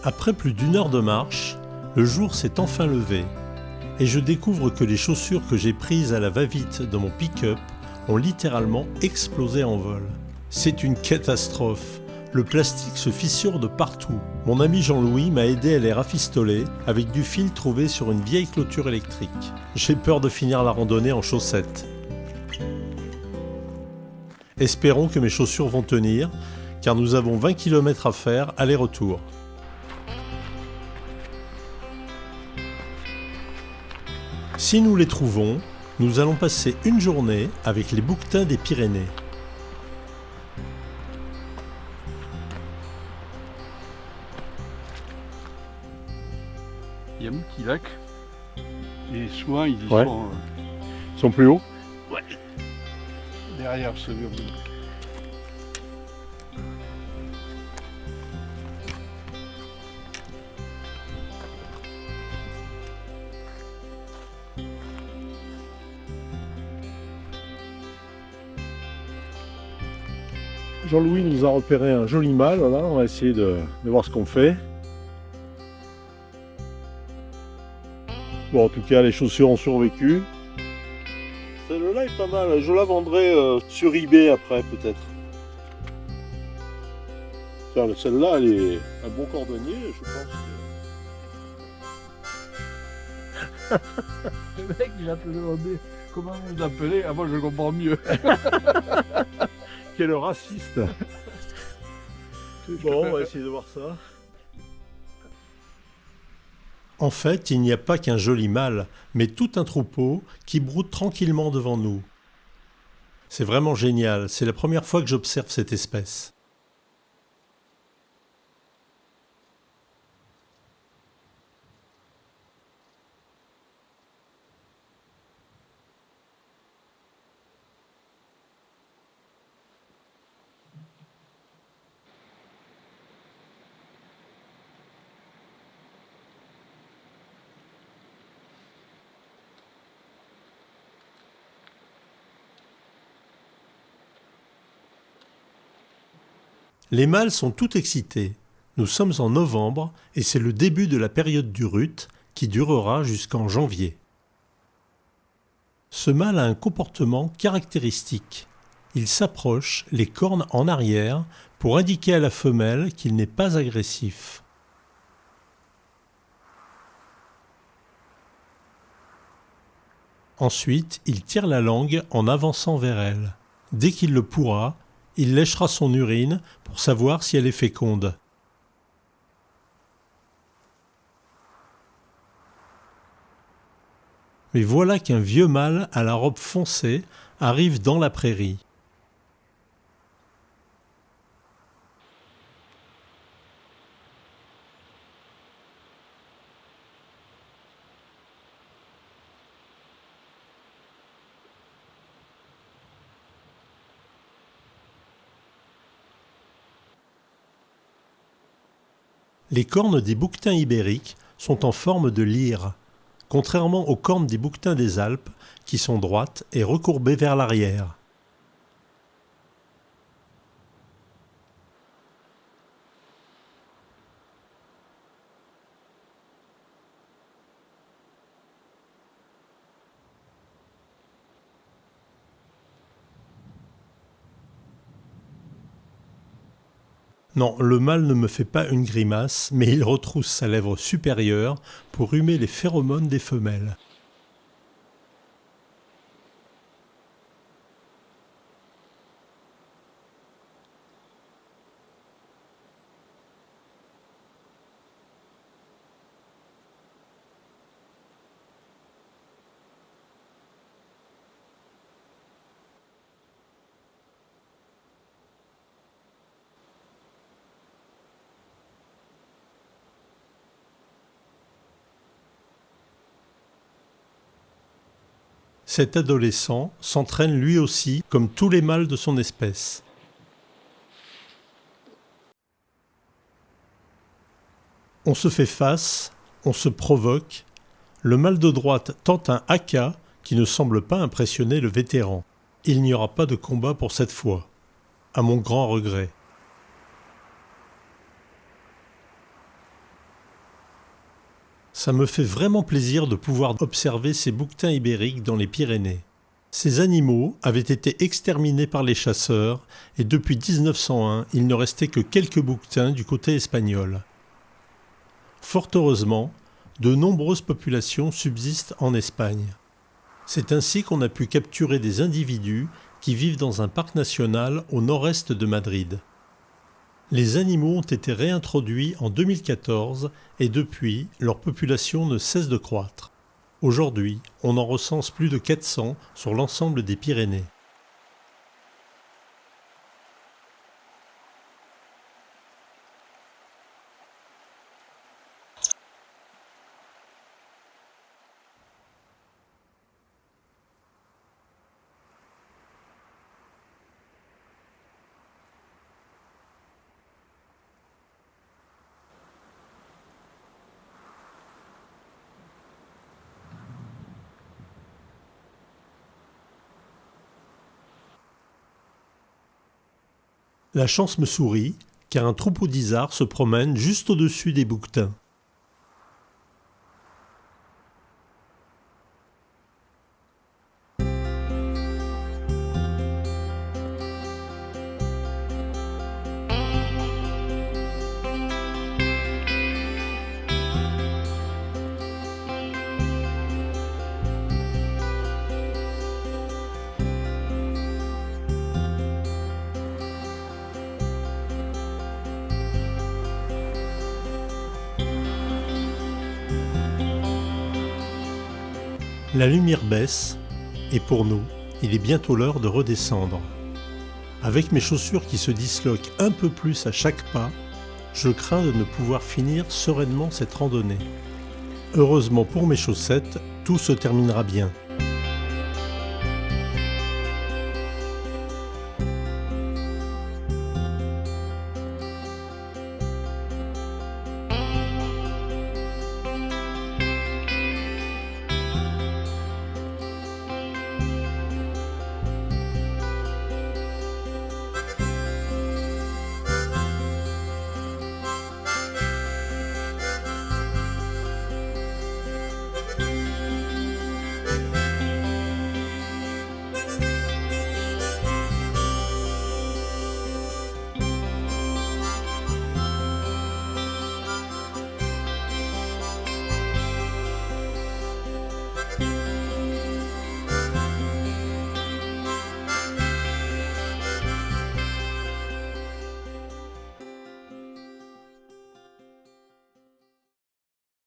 Après plus d'une heure de marche, le jour s'est enfin levé et je découvre que les chaussures que j'ai prises à la va-vite dans mon pick-up ont littéralement explosé en vol. C'est une catastrophe. Le plastique se fissure de partout. Mon ami Jean-Louis m'a aidé à les rafistoler avec du fil trouvé sur une vieille clôture électrique. J'ai peur de finir la randonnée en chaussettes. Espérons que mes chaussures vont tenir, car nous avons 20 km à faire aller-retour. Si nous les trouvons, nous allons passer une journée avec les bouquetins des Pyrénées. Il y a un petit lac. Et souvent ils y Ouais. sont Ils sont plus hauts ? derrière ce mur. Jean-Louis nous a repéré un joli mâle, voilà. On va essayer de voir ce qu'on fait. Bon, en tout cas, les chaussures ont survécu. Celle-là est pas mal, je la vendrai sur eBay après peut-être. Tiens, celle-là, elle est un bon cordonnier, je pense. Le mec il a te demandé comment vous appelez. Ah moi je comprends mieux. Quel raciste. Bon, on va essayer de voir ça. En fait, il n'y a pas qu'un joli mâle, mais tout un troupeau qui broute tranquillement devant nous. C'est vraiment génial, c'est la première fois que j'observe cette espèce. Les mâles sont tout excités. Nous sommes en novembre et c'est le début de la période du rut qui durera jusqu'en janvier. Ce mâle a un comportement caractéristique. Il s'approche, les cornes en arrière, pour indiquer à la femelle qu'il n'est pas agressif. Ensuite, il tire la langue en avançant vers elle. Dès qu'il le pourra, il léchera son urine pour savoir si elle est féconde. Mais voilà qu'un vieux mâle à la robe foncée arrive dans la prairie. Les cornes des bouquetins ibériques sont en forme de lyre, contrairement aux cornes des bouquetins des Alpes qui sont droites et recourbées vers l'arrière. Non, le mâle ne me fait pas une grimace, mais il retrousse sa lèvre supérieure pour humer les phéromones des femelles. Cet adolescent s'entraîne lui aussi comme tous les mâles de son espèce. On se fait face, on se provoque. Le mâle de droite tente un haka qui ne semble pas impressionner le vétéran. Il n'y aura pas de combat pour cette fois, à mon grand regret. Ça me fait vraiment plaisir de pouvoir observer ces bouquetins ibériques dans les Pyrénées. Ces animaux avaient été exterminés par les chasseurs et depuis 1901, il ne restait que quelques bouquetins du côté espagnol. Fort heureusement, de nombreuses populations subsistent en Espagne. C'est ainsi qu'on a pu capturer des individus qui vivent dans un parc national au nord-est de Madrid. Les animaux ont été réintroduits en 2014 et depuis, leur population ne cesse de croître. Aujourd'hui, on en recense plus de 400 sur l'ensemble des Pyrénées. La chance me sourit, car un troupeau d'isards se promène juste au-dessus des bouquetins. La lumière baisse, et pour nous, il est bientôt l'heure de redescendre. Avec mes chaussures qui se disloquent un peu plus à chaque pas, je crains de ne pouvoir finir sereinement cette randonnée. Heureusement pour mes chaussettes, tout se terminera bien.